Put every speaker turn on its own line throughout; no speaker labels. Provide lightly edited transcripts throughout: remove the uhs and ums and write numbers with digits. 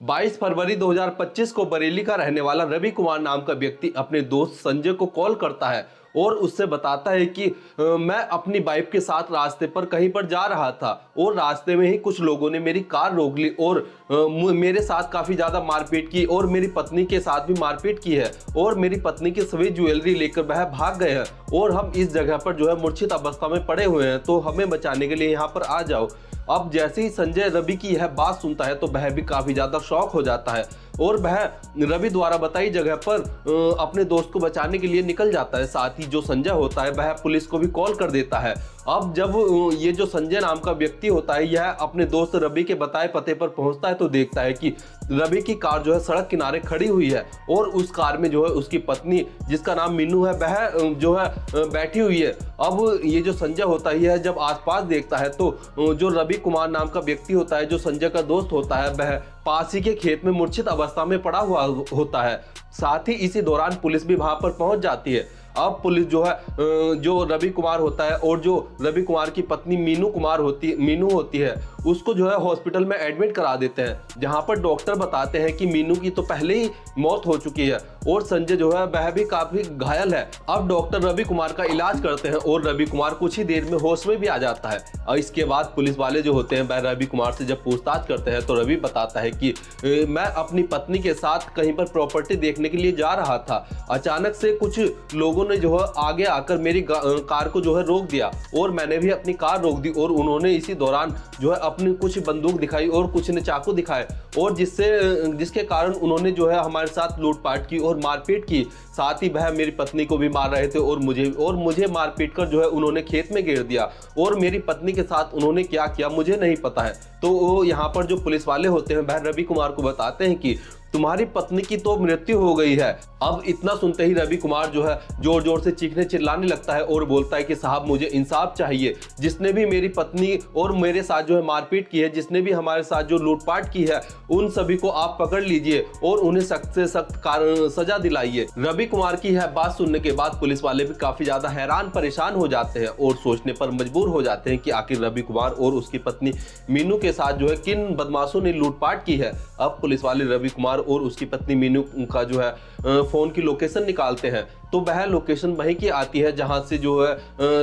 22 फरवरी 2025 को बरेली का रहने वाला रवि कुमार नाम का व्यक्ति अपने दोस्त संजय को कॉल करता है और उससे बताता है कि मैं अपनी बाइक के साथ रास्ते पर कहीं पर जा रहा था और रास्ते में ही कुछ लोगों ने मेरी कार रोक ली और मेरे साथ काफ़ी ज़्यादा मारपीट की और मेरी पत्नी के साथ भी मारपीट की है और मेरी पत्नी की सभी ज्वेलरी लेकर वह भाग गए हैं और हम इस जगह पर जो है मूर्छित अवस्था में पड़े हुए हैं, तो हमें बचाने के लिए यहाँ पर आ जाओ। अब जैसे ही संजय रवि की यह बात सुनता है तो वह भी काफ़ी ज़्यादा शॉक हो जाता है और वह रवि द्वारा बताई जगह पर अपने दोस्त को बचाने के लिए निकल जाता है। साथ ही जो संजय होता है वह पुलिस को भी कॉल कर देता है। अब जब ये जो संजय नाम का व्यक्ति होता है यह अपने दोस्त रवि के बताए पते पर पहुंचता है तो देखता है कि रवि की कार जो है सड़क किनारे खड़ी हुई है और उस कार में जो है उसकी पत्नी जिसका नाम मीनू है वह जो है बैठी हुई है। अब ये जो संजय होता है यह जब आसपास देखता है तो जो रवि कुमार नाम का व्यक्ति होता है जो संजय का दोस्त होता है वह पास ही के खेत में मूर्छित अवस्था में पड़ा हुआ होता है। साथ ही इसी दौरान पुलिस भी वहां पर पहुंच जाती है। अब पुलिस जो है जो रवि कुमार होता है और जो रवि कुमार की पत्नी मीनू होती है उसको जो है हॉस्पिटल में एडमिट करा देते हैं, जहां पर डॉक्टर बताते हैं कि मीनू की तो पहले ही मौत हो चुकी है और संजय जो है वह भी काफी घायल है। अब डॉक्टर रवि कुमार का इलाज करते हैं और रवि कुमार कुछ ही देर में होश में भी आ जाता है। और इसके बाद पुलिस वाले जो होते हैं वह रवि कुमार से जब पूछताछ करते हैं तो रवि बताता है कि मैं अपनी पत्नी के साथ कहीं पर प्रॉपर्टी देखने के लिए जा रहा था, अचानक से कुछ लोगों ने जो है आगे आकर मेरी कार को जो है रोक दिया और मैंने भी अपनी कार रोक दी और उन्होंने इसी दौरान जो है अपनी कुछ बंदूक दिखाई और कुछ ने चाकू दिखाए और जिसके कारण उन्होंने जो है हमारे साथ लूटपाट की और मारपीट की। साथ ही वह मेरी पत्नी को भी मार रहे थे और मुझे मारपीट कर जो है उन्होंने खेत में गिर दिया और मेरी पत्नी के साथ उन्होंने क्या किया मुझे नहीं पता है। तो यहाँ पर जो पुलिस वाले होते हैं वह रवि कुमार को बताते हैं कि तुम्हारी पत्नी की तो मृत्यु हो गई है। अब इतना सुनते ही रवि कुमार जो है जोर जोर से चीखने चिल्लाने लगता है और बोलता है कि साहब मुझे इंसाफ चाहिए, जिसने भी मेरी पत्नी और मेरे साथ जो है मारपीट की है, जिसने भी हमारे साथ जो लूटपाट की है, उन सभी को आप पकड़ लीजिए और उन्हें सख्त से सख्त सजा दिलाइए। रवि कुमार की यह बात सुनने के बाद पुलिस वाले भी काफी ज्यादा हैरान परेशान हो जाते हैं और सोचने पर मजबूर हो जाते हैं कि आखिर रवि कुमार और उसकी पत्नी मीनू के साथ जो है किन बदमाशों ने लूटपाट की है। अब पुलिस वाले रवि कुमार और उसकी पत्नी मीनू का जो है फोन की लोकेशन निकालते हैं तो वह लोकेशन वहीं की आती है जहां से जो है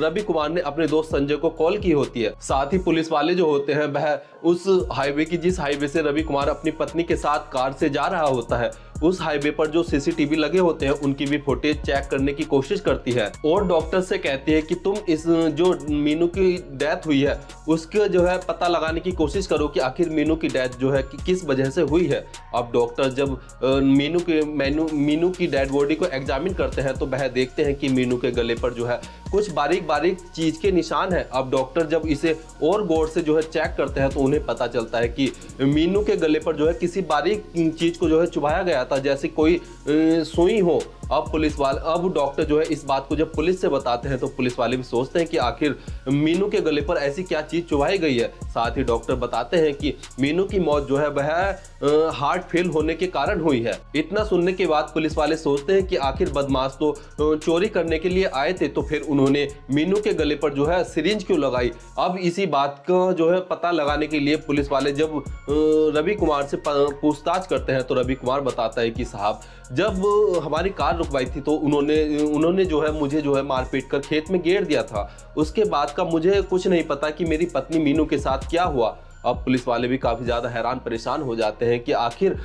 रवि कुमार ने अपने दोस्त संजय को कॉल की होती है। साथ ही पुलिस वाले जो होते हैं वह उस हाईवे की जिस हाईवे से रवि कुमार अपनी पत्नी के साथ कार से जा रहा होता है उस हाईवे पर जो सीसीटीवी लगे होते हैं उनकी भी फुटेज चेक करने की कोशिश करती है और डॉक्टर से कहती है कि तुम इस जो मीनू की डेथ हुई है उसके जो है पता लगाने की कोशिश करो कि आखिर मीनू की डेथ जो है कि किस वजह से हुई है। अब डॉक्टर जब मीनू की डेड बॉडी को एग्जामिन करते हैं तो वह देखते हैं कि मीनू के गले पर जो है कुछ बारीक बारीक चीज के निशान है। अब डॉक्टर जब इसे और गौर से जो है चेक करते हैं तो उन्हें पता चलता है कि मीनू के गले पर जो है किसी बारीक चीज को जो है चुभाया गया था, जैसे कोई सुई हो। अब डॉक्टर जो है इस बात को जब पुलिस से बताते हैं तो पुलिस वाले भी सोचते हैं कि आखिर मीनू के गले पर ऐसी क्या चीज चुभाई गई है। साथ ही डॉक्टर बताते हैं कि मीनू की मौत जो है वह हार्ट फेल होने के कारण हुई है। इतना सुनने के बाद पुलिस वाले सोचते हैं कि आखिर बदमाश तो चोरी करने के लिए आए थे तो फिर उन्होंने मीनू के गले पर जो है सिरिंज क्यों लगाई। अब इसी बात का जो है पता लगाने के लिए पुलिस वाले जब रवि कुमार से पूछताछ करते हैं तो रवि कुमार बताता है कि साहब जब हमारी कार रुकवाई थी तो उन्होंने जो है मुझे जो है मारपीट कर खेत में गिर दिया था, उसके बाद का मुझे कुछ नहीं पता कि मेरी पत्नी मीनू के साथ क्या हुआ। अब पुलिस वाले भी काफी ज्यादा हैरान परेशान हो जाते हैं कि आखिर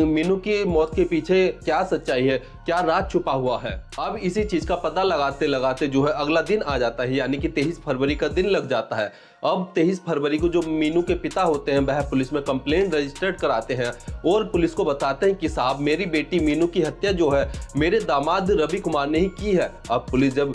मीनू की मौत के पीछे क्या सच्चाई है, क्या राज छुपा हुआ है। अब इसी चीज का पता लगाते लगाते जो है अगला दिन आ जाता है, यानी कि 23 फरवरी का दिन लग जाता है। अब 23 फरवरी को जो मीनू के पिता होते हैं वह पुलिस में कंप्लेंट रजिस्टर्ड कराते हैं और पुलिस को बताते हैं कि साहब मेरी बेटी मीनू की हत्या जो है मेरे दामाद रवि कुमार ने ही की है। अब पुलिस जब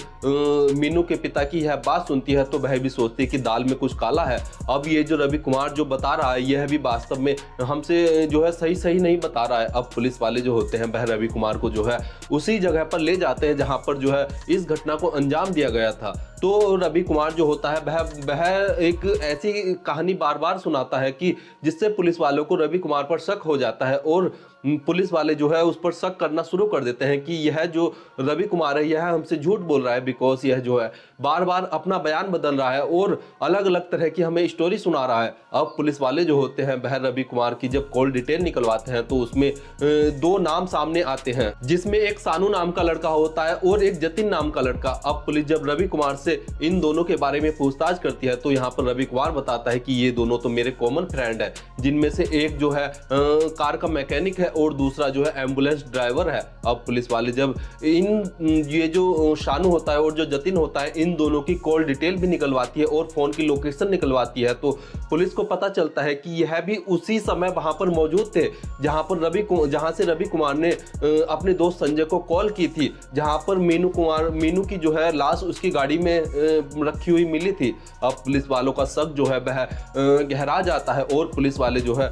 मीनू के पिता की यह बात सुनती है तो वह भी सोचती है कि दाल में कुछ काला है। अब ये जो रवि कुमार जो बता रहा है यह भी वास्तव में हमसे जो है सही नहीं बता रहा है। अब पुलिस वाले जो होते हैं वह रवि कुमार को जो है उसी जगह पर ले जाते हैं जहां पर जो है इस घटना को अंजाम दिया गया था। तो रवि कुमार जो होता है वह एक ऐसी कहानी बार बार सुनाता है कि जिससे पुलिस वालों को रवि कुमार पर शक हो जाता है और पुलिस वाले जो है उस पर शक करना शुरू कर देते हैं कि यह जो रवि कुमार है यह हमसे झूठ बोल रहा है, बिकॉज यह जो है बार बार अपना बयान बदल रहा है और अलग अलग तरह की हमें स्टोरी सुना रहा है। अब पुलिस वाले जो होते हैं वह रवि कुमार की जब कॉल डिटेल निकलवाते हैं तो उसमें दो नाम सामने आते हैं, जिसमें एक सानू नाम का लड़का होता है और एक जतिन नाम का लड़का। अब पुलिस जब रवि कुमार से इन दोनों के बारे में पूछताछ करती है तो यहाँ पर रवि कुमार बताता है कि ये दोनों तो मेरे कॉमन फ्रेंड है, जिनमें से एक जो है कार का मैकेनिक है और दूसरा जो है एम्बुलेंस ड्राइवर है। अब पुलिस वाले जब ये जो शानू होता है और जो जतिन होता है इन दोनों की कॉल डिटेल भी निकलवाती है और फोन की लोकेशन निकलवाती है तो पुलिस को पता चलता है कि यह भी उसी समय वहां पर मौजूद थे जहां से रवि कुमार ने अपने दोस्त संजय को कॉल की थी, जहां पर मीनू की जो है लाश उसकी गाड़ी में रखी हुई मिली थी। अब पुलिस वालों का शक जो है वह गहरा जाता है और पुलिस वाले जो है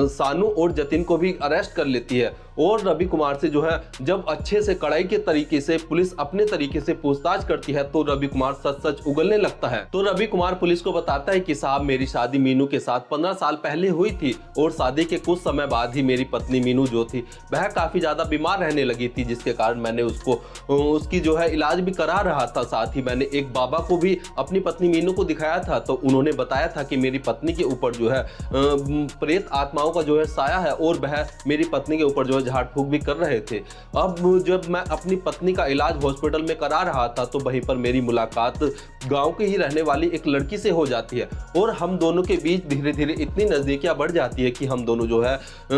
सानू और जतिन को भी अरेस्ट कर लेती है और रवि कुमार से जो है जब अच्छे से कड़ाई के तरीके से पुलिस अपने तरीके से पूछताछ करती है तो रवि कुमार सच उगलने लगता है। तो रवि कुमार पुलिस को बताता है कि साहब मेरी शादी मीनू के साथ 15 साल पहले हुई थी और शादी के कुछ समय बाद ही मेरी पत्नी मीनू जो थी वह काफी ज्यादा बीमार रहने लगी थी, जिसके कारण मैंने उसकी जो है इलाज भी करा रहा था। साथ ही मैंने एक बाबा को भी अपनी पत्नी मीनू को दिखाया था तो उन्होंने बताया था कि मेरी पत्नी के ऊपर जो है प्रेत आत्माओं का जो है साया है और वह मेरी पत्नी के ऊपर जो है झाड़ फूक भी कर रहे थे। अब जब मैं अपनी पत्नी का इलाज हॉस्पिटल में करा रहा था तो वहीं पर मेरी मुलाकात गांव के ही रहने वाली एक लड़की से हो जाती है और हम दोनों के बीच धीरे धीरे इतनी नजदीकियां बढ़ जाती है कि हम दोनों जो है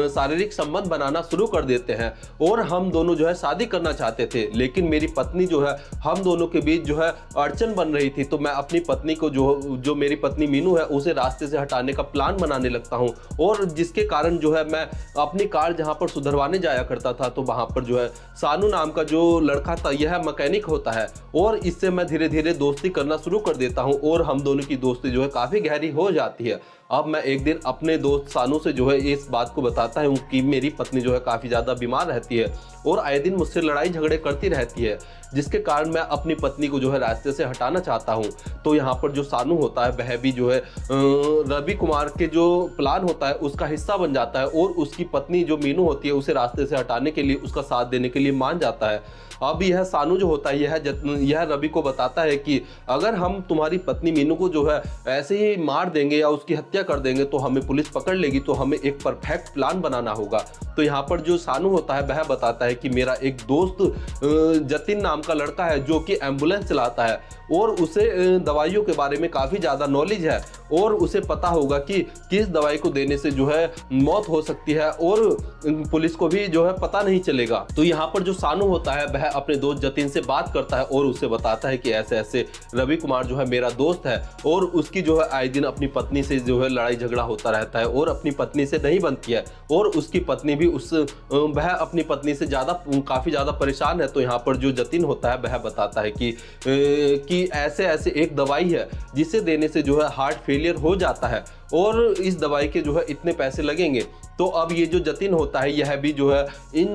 शारीरिक संबंध बनाना शुरू कर देते हैं और हम दोनों जो है शादी करना चाहते थे, लेकिन मेरी पत्नी जो है हम दोनों के बीच जो है अड़चन बन रही थी। तो मैं अपनी पत्नी को जो मेरी पत्नी मीनू है उसे रास्ते से हटाने का प्लान बनाने लगता हूँ और जिसके कारण जो है मैं अपनी कार जहां पर सुधरवाने जाया करता था तो वहां पर जो है सानू नाम का जो लड़का था यह मैकेनिक होता है और इससे मैं धीरे धीरे दोस्ती करना शुरू कर देता हूं और हम दोनों की दोस्ती जो है काफी गहरी हो जाती है। अब मैं एक दिन अपने दोस्त सानू से जो है इस बात को बताता हूँ कि मेरी पत्नी जो है काफ़ी ज़्यादा बीमार रहती है और आए दिन मुझसे लड़ाई झगड़े करती रहती है, जिसके कारण मैं अपनी पत्नी को जो है रास्ते से हटाना चाहता हूँ। तो यहाँ पर जो सानू होता है वह भी जो है रवि कुमार के जो प्लान होता है उसका हिस्सा बन जाता है और उसकी पत्नी जो मीनू होती है उसे रास्ते से हटाने के लिए उसका साथ देने के लिए मान जाता है। अब यह सानू जो होता है यह रवि को बताता है कि अगर हम तुम्हारी पत्नी मीनू को जो है ऐसे ही मार देंगे या उसकी हत्या कर देंगे तो हमें पुलिस पकड़ लेगी, तो हमें एक परफेक्ट प्लान बनाना होगा। तो यहाँ पर जो सानू होता है वह बताता है कि मेरा एक दोस्त जतिन नाम का लड़का है जो कि एम्बुलेंस चलाता है और उसे दवाइयों के बारे में काफ़ी ज़्यादा नॉलेज है और उसे पता होगा कि किस दवाई को देने से जो है मौत हो सकती है और पुलिस को भी जो है पता नहीं चलेगा। तो यहाँ पर जो सानू होता है वह अपने दोस्त जतिन से बात करता है और उसे बताता है कि ऐसे ऐसे रवि कुमार जो है मेरा दोस्त है और उसकी जो है आए दिन अपनी पत्नी से जो है लड़ाई झगड़ा होता रहता है और अपनी पत्नी से नहीं बनती है और उसकी पत्नी भी वह अपनी पत्नी से काफ़ी ज़्यादा परेशान है। तो यहाँ पर जो जतिन होता है वह बताता है कि ऐसे ऐसे एक दवाई है जिसे देने से जो है हार्ट फेलियर हो जाता है और इस दवाई के जो है इतने पैसे लगेंगे। तो अब ये जो जतिन होता है यह भी जो है इन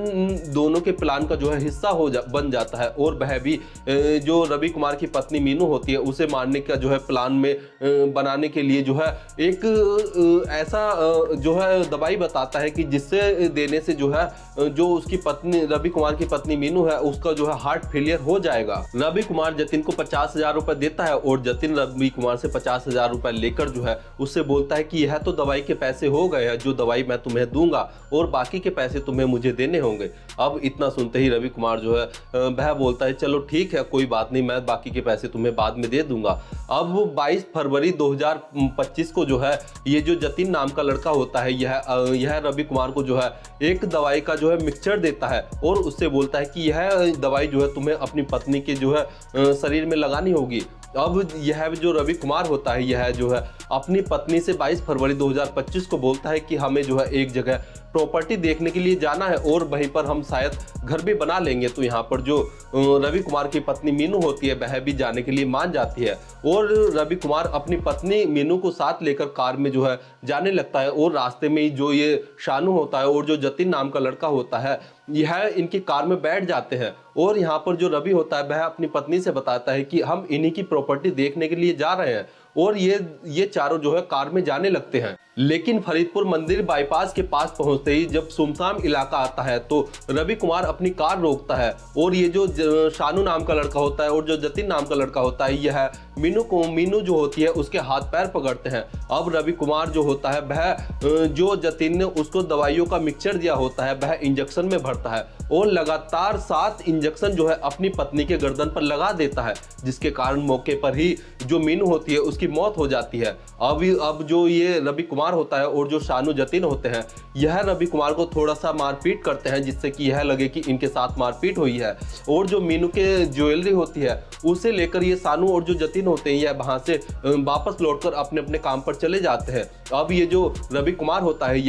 दोनों के प्लान का जो है हिस्सा बन जाता है और वह भी जो रवि कुमार की पत्नी मीनू होती है उसे मारने का जो है प्लान में बनाने के लिए जो है एक ऐसा जो है दवाई बताता है कि जिससे देने से जो है जो उसकी पत्नी रवि कुमार की पत्नी मीनू है उसका जो है हार्ट फेलियर हो जाएगा। रवि कुमार जतिन को 50,000 रुपए देता है और जतिन रवि कुमार से 50,000 रुपए लेकर जो है उससे बोलता है कि यह तो दवाई के पैसे हो गए हैं, जो दवाई मैं तुम्हें दूंगा और बाकी के पैसे तुम्हें मुझे देने होंगे। अब इतना सुनते ही रवि कुमार जो है वह बोलता है चलो ठीक है कोई बात नहीं, मैं बाकी के पैसे तुम्हें बाद में दे दूंगा। अब 22 फरवरी 2025 को जो है ये जो जतिन नाम का लड़का होता है यह रवि कुमार को जो है एक दवाई का जो है मिक्सचर देता है और उससे बोलता है कि यह दवाई जो है तुम्हें अपनी पत्नी के जो है शरीर में लगानी होगी। अब यह जो रवि कुमार होता है यह जो है अपनी पत्नी से 22 फरवरी 2025 को बोलता है कि हमें जो है एक जगह प्रॉपर्टी देखने के लिए जाना है और वहीं पर हम शायद घर भी बना लेंगे। तो यहाँ पर जो रवि कुमार की पत्नी मीनू होती है वह भी जाने के लिए मान जाती है और रवि कुमार अपनी पत्नी मीनू को साथ लेकर कार में जो है जाने लगता है और रास्ते में ही जो ये शानू होता है और जो जतिन नाम का लड़का होता है यह इनकी कार में बैठ जाते हैं। और यहाँ पर जो रवि होता है वह अपनी पत्नी से बताता है कि हम इन्हीं की प्रॉपर्टी देखने के लिए जा रहे हैं और ये चारों जो है कार में जाने लगते हैं। लेकिन फरीदपुर मंदिर बाईपास के पास पहुंचते ही जब सुमसाम इलाका आता है तो रवि कुमार अपनी कार रोकता है और ये जो शानू नाम का लड़का होता है और जो जतिन नाम का लड़का होता है यह मीनू जो होती है उसके हाथ पैर पकड़ते हैं। अब रवि कुमार जो होता है वह जो जतिन ने उसको दवाइयों का मिक्सचर दिया होता है वह इंजेक्शन में भरता है और लगातार 7 इंजेक्शन जो है अपनी पत्नी के गर्दन पर लगा देता है, जिसके कारण मौके पर ही जो मीनू होती है उसकी मौत हो जाती है। अब जो ये रवि कुमार होता है और जो शानू जतिन होते हैं यह रवि कुमार को थोड़ा सा मारपीट करते हैं जिससे कि यह लगे कि इनके साथ मारपीट हुई है और जो मीनू के ज्वेलरी होती है उसे लेकर ये शानू और जो जतिन होते हैं यह वहां से वापस लौटकर अपने अपने काम पर चले जाते हैं। अब ये जो रवि कुमार होता है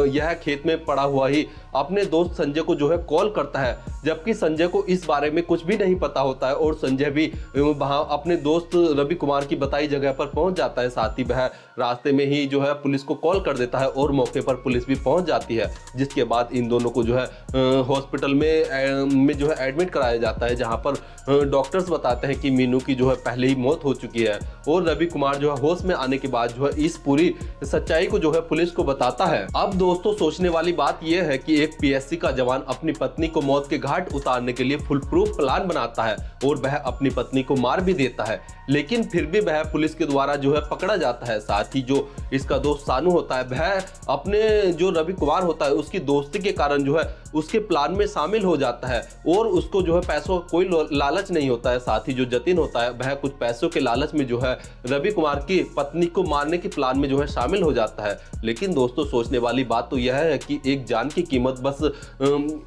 यह खेत में पड़ा हुआ ही अपने दोस्त संजय को जो है कॉल करता है, जबकि संजय को इस बारे में कुछ भी नहीं पता होता है और संजय भी वहां अपने दोस्त रवि कुमार की बताई जगह पर पहुंच जाता है। साथ ही वह रास्ते में ही जो है पुलिस को कॉल कर देता है और मौके पर पुलिस भी पहुंच जाती है, जिसके बाद इन दोनों को जो है हॉस्पिटल में जो है एडमिट कराया जाता है, जहां पर डॉक्टर्स बताते हैं कि मीनू की जो है पहले ही मौत हो चुकी है। और रवि कुमार जो है होश में आने के बाद जो है इस पूरी सच्चाई को जो है पुलिस को बताता है। अब दोस्तों सोचने वाली बात यह है कि एक पीएससी का जवान अपनी पत्नी को मौत के घाट उतारने के लिए फुल प्रूफ प्लान बनाता है और वह अपनी पत्नी को मार भी देता है, लेकिन फिर भी वह पुलिस के द्वारा जो है पकड़ा जाता है। साथ ही जो इसका दोस्त शानू होता है वह अपने जो रवि कुमार होता है उसकी दोस्ती के कारण जो है उसके प्लान में शामिल हो जाता है और उसको जो है पैसों का कोई लालच नहीं होता है। साथ ही जो जतिन होता है वह कुछ पैसों के लालच में जो है रवि कुमार की पत्नी को मारने के प्लान में जो है शामिल हो जाता है। लेकिन दोस्तों सोचने वाली बात तो यह है कि एक जान की कीमत बस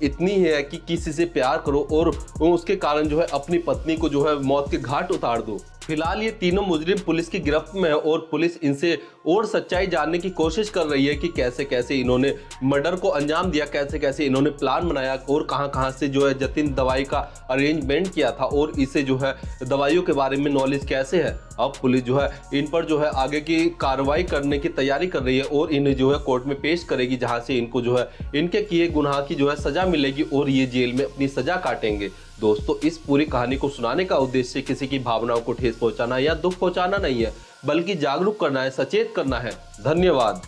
इतनी है कि किसी से प्यार करो और उसके कारण जो है अपनी पत्नी को जो है मौत के घाट उतार दो। फिलहाल ये तीनों मुजरिम पुलिस की गिरफ्त में है और पुलिस इनसे और सच्चाई जानने की कोशिश कर रही है कि कैसे कैसे इन्होंने मर्डर को अंजाम दिया, कैसे कैसे इन्होंने प्लान बनाया और कहां से जो है जतिन दवाई का अरेंजमेंट किया था और इसे जो है दवाइयों के बारे में नॉलेज कैसे है। अब पुलिस जो है इन पर जो है आगे की कार्रवाई करने की तैयारी कर रही है और इन्हें जो है कोर्ट में पेश करेगी, जहां से इनको जो है इनके किए गुनाह की जो है सजा मिलेगी और ये जेल में अपनी सजा काटेंगे। दोस्तों इस पूरी कहानी को सुनाने का उद्देश्य किसी की भावनाओं को ठेस पहुंचाना या दुख पहुंचाना नहीं है, बल्कि जागरूक करना है, सचेत करना है। धन्यवाद।